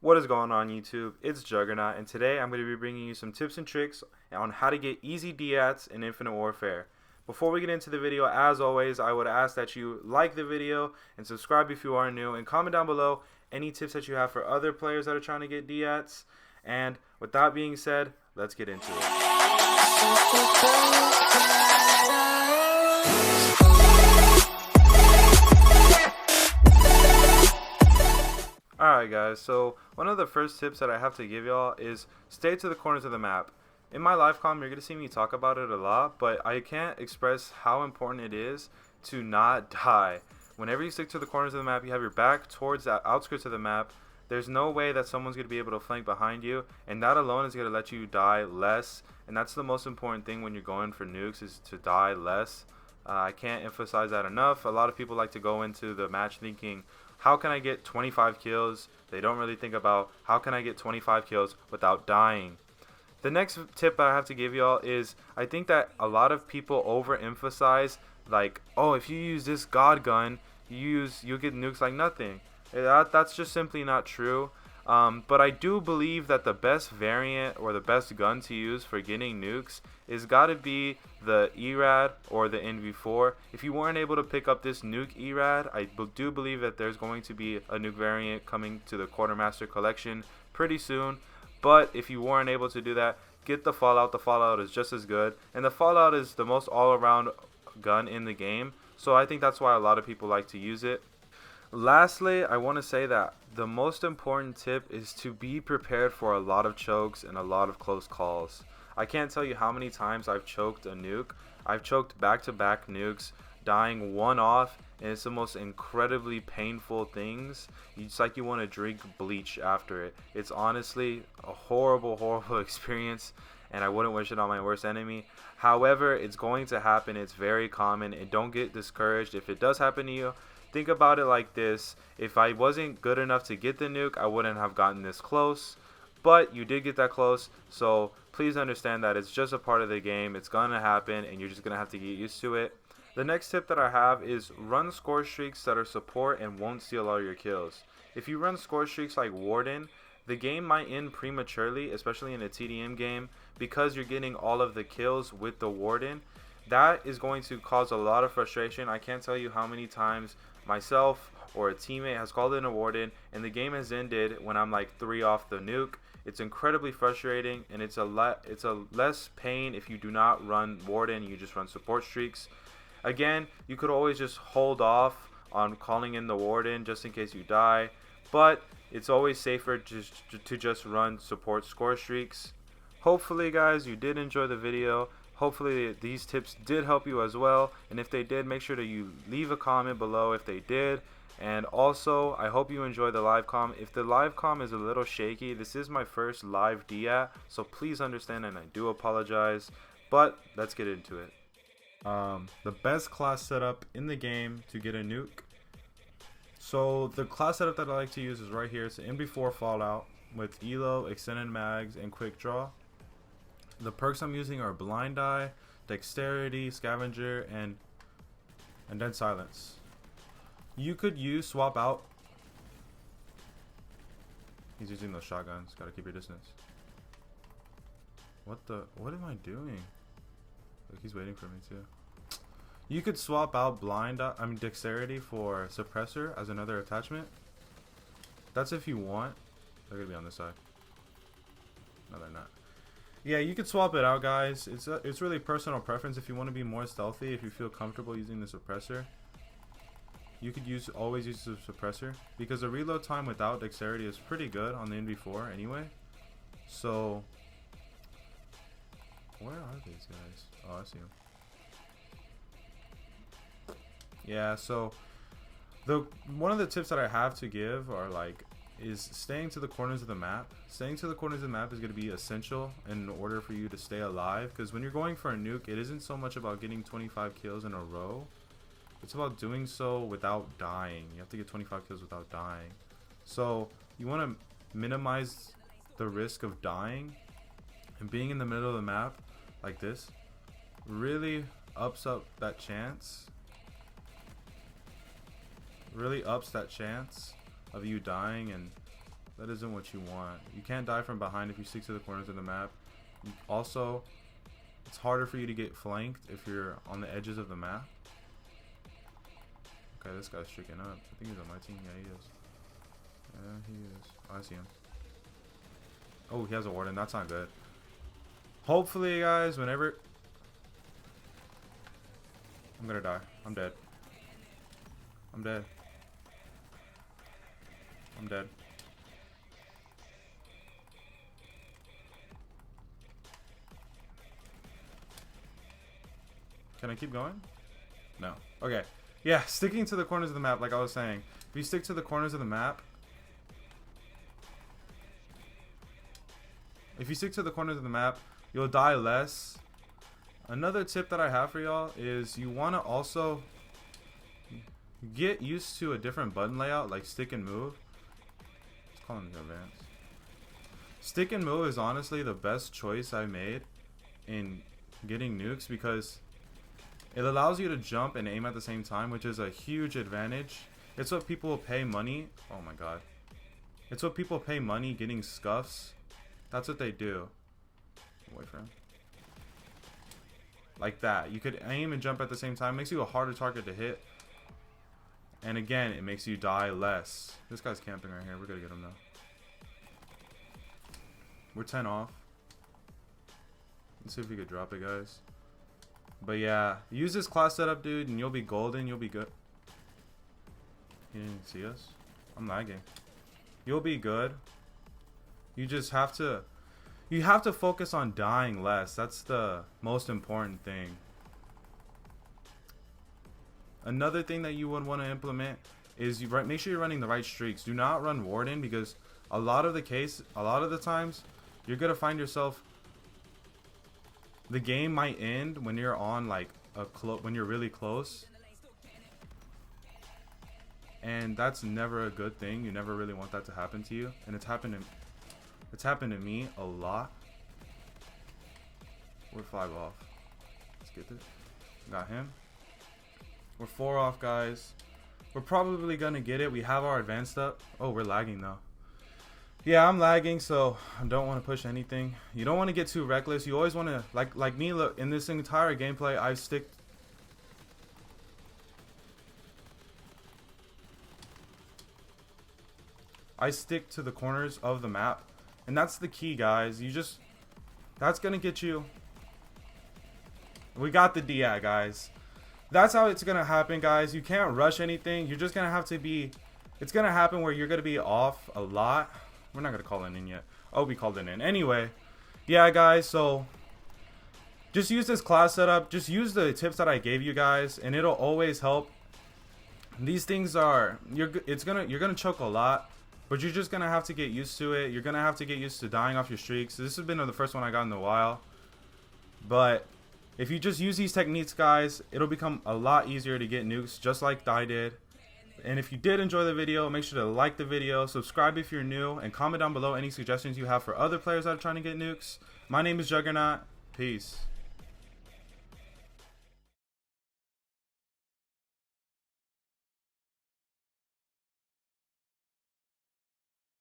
What is going on YouTube? It's Juggernxvt, and today I'm going to be bringing you some tips and tricks on how to get easy de-ats in Infinite Warfare. Before we get into the video, as always, I would ask that you like the video and subscribe if you are new, and comment down below any tips that you have for other players that are trying to get de-ats. And with that being said, let's get into it. Alright guys, so one of the first tips that I have to give y'all is stay to the corners of the map. In my live comm, you're going to see me talk about it a lot, but I can't express how important it is to not die. Whenever you stick to the corners of the map, you have your back towards the outskirts of the map. There's no way that someone's going to be able to flank behind you, and that alone is going to let you die less. And that's the most important thing when you're going for nukes, is to die less. I can't emphasize that enough. A lot of people like to go into the match thinking, how can I get 25 kills? They don't really think about how can I get 25 kills without dying. The next tip I have to give y'all is, I think that a lot of people overemphasize, like, oh, if you use this god gun, you'll get nukes like nothing. That's just simply not true. But I do believe that the best variant or the best gun to use for getting nukes is gotta be the ERAD or the NV4. If you weren't able to pick up this Nuke ERAD, I do believe that there's going to be a Nuke variant coming to the Quartermaster collection pretty soon. But if you weren't able to do that, get the Fallout. The Fallout is just as good, and the Fallout is the most all-around gun in the game, so I think that's why a lot of people like to use it. Lastly, I want to say that the most important tip is to be prepared for a lot of chokes and a lot of close calls. I can't tell you how many times I've choked a nuke. I've choked back-to-back nukes, dying one off, and it's the most incredibly painful things. It's like you want to drink bleach after it. It's honestly a horrible experience, and I wouldn't wish it on my worst enemy. However, it's going to happen. It's very common, and don't get discouraged if it does happen to you. Think about it like this: if I wasn't good enough to get the nuke, I wouldn't have gotten this close, but you did get that close, so please understand that it's just a part of the game. It's gonna happen, and you're just gonna have to get used to it. The next tip that I have is run score streaks that are support and won't steal all your kills. If you run score streaks like Warden, the game might end prematurely, especially in a TDM game, because you're getting all of the kills with the Warden. That is going to cause a lot of frustration. I can't tell you how many times myself or a teammate has called in a Warden and the game has ended when I'm like 3 off the nuke. It's incredibly frustrating, and it's a less pain if you do not run Warden, you just run support streaks. Again, you could always just hold off on calling in the Warden just in case you die, but it's always safer to just run support score streaks. Hopefully guys, you did enjoy the video. Hopefully these tips did help you as well, and if they did, make sure that you leave a comment below if they did. And also, I hope you enjoy the live comm. If the live comm is a little shaky, this is my first live de-at, so please understand, and I do apologize, but let's get into it. The best class setup in the game to get a nuke. So the class setup that I like to use is right here. It's an MB4 Fallout with ELO, extended mags, and quick draw. The perks I'm using are Blind Eye, Dexterity, Scavenger, and Dead Silence. You could swap out. He's using those shotguns. Gotta keep your distance. What am I doing? Look, he's waiting for me too. You could swap out Dexterity for Suppressor as another attachment. That's if you want. They're gonna be on this side. No, they're not. Yeah, you could swap it out, guys. It's really personal preference. If you want to be more stealthy, if you feel comfortable using the suppressor, you could always use the suppressor, because the reload time without dexterity is pretty good on the NV4 anyway. So where are these guys? Oh, I see them. Yeah, so one of the tips that I have to give is staying to the corners of the map. Staying to the corners of the map is going to be essential in order for you to stay alive, because when you're going for a nuke, it isn't so much about getting 25 kills in a row. It's about doing so without dying. You have to get 25 kills without dying. So you want to minimize the risk of dying, and being in the middle of the map like this really ups that chance. Really ups that chance of you dying and That isn't what you want. You can't die from behind if you stick to the corners of the map. Also, it's harder for you to get flanked if you're on the edges of the map. Okay, this guy's tricking up. I think he's on my team. Yeah, he is. Yeah, he is. Oh, I see him. Oh, he has a warden. That's not good. Hopefully, guys, whenever... I'm gonna die. I'm dead. I'm dead. I'm dead. Can I keep going? No. Okay. Yeah, sticking to the corners of the map, like I was saying. If you stick to the corners of the map... If you stick to the corners of the map, you'll die less. Another tip that I have for y'all is you want to also get used to a different button layout, like stick and move. Let's call him the advance. Stick and move is honestly the best choice I made in getting nukes because it allows you to jump and aim at the same time, which is a huge advantage. It's what people pay money. Oh my god. It's what people pay money getting scuffs. That's what they do. Wait for him. Like that. You could aim and jump at the same time. Makes you a harder target to hit. And again, it makes you die less. This guy's camping right here. We're gonna get him though. We're 10 off. Let's see if we could drop it, guys. But yeah, use this class setup, dude, and you'll be golden. You'll be good. He didn't see us. I'm lagging. You'll be good. You just have to... You have to focus on dying less. That's the most important thing. Another thing that you would want to implement is make sure you're running the right streaks. Do not run Warden because a lot of the times, you're gonna find yourself... The game might end when you're on like when you're really close, and that's never a good thing. You never really want that to happen to you, and it's happened to me a lot. We're 5 off. Let's get this. Got him. We're 4 off, guys. We're probably gonna get it. We have our advanced up. Oh, we're lagging though. Yeah, I'm lagging, so I don't want to push anything. You don't want to get too reckless. You always want to, like me, look, in this entire gameplay, I stick to the corners of the map. And that's the key, guys. That's going to get you. We got the De-At, guys. That's how it's going to happen, guys. You can't rush anything. You're just going to have to be, it's going to happen where you're going to be off a lot. We're not going to call it in yet. Oh, we called it in. Anyway, yeah, guys, so just use this class setup. Just use the tips that I gave you guys, and it'll always help. These things are, you're gonna choke a lot, but you're just going to have to get used to it. You're going to have to get used to dying off your streaks. This has been the first one I got in a while. But if you just use these techniques, guys, it'll become a lot easier to get nukes, just like I did. And if you did enjoy the video, make sure to like the video, subscribe if you're new, and comment down below any suggestions you have for other players that are trying to get nukes. My name is Juggernxvt. Peace.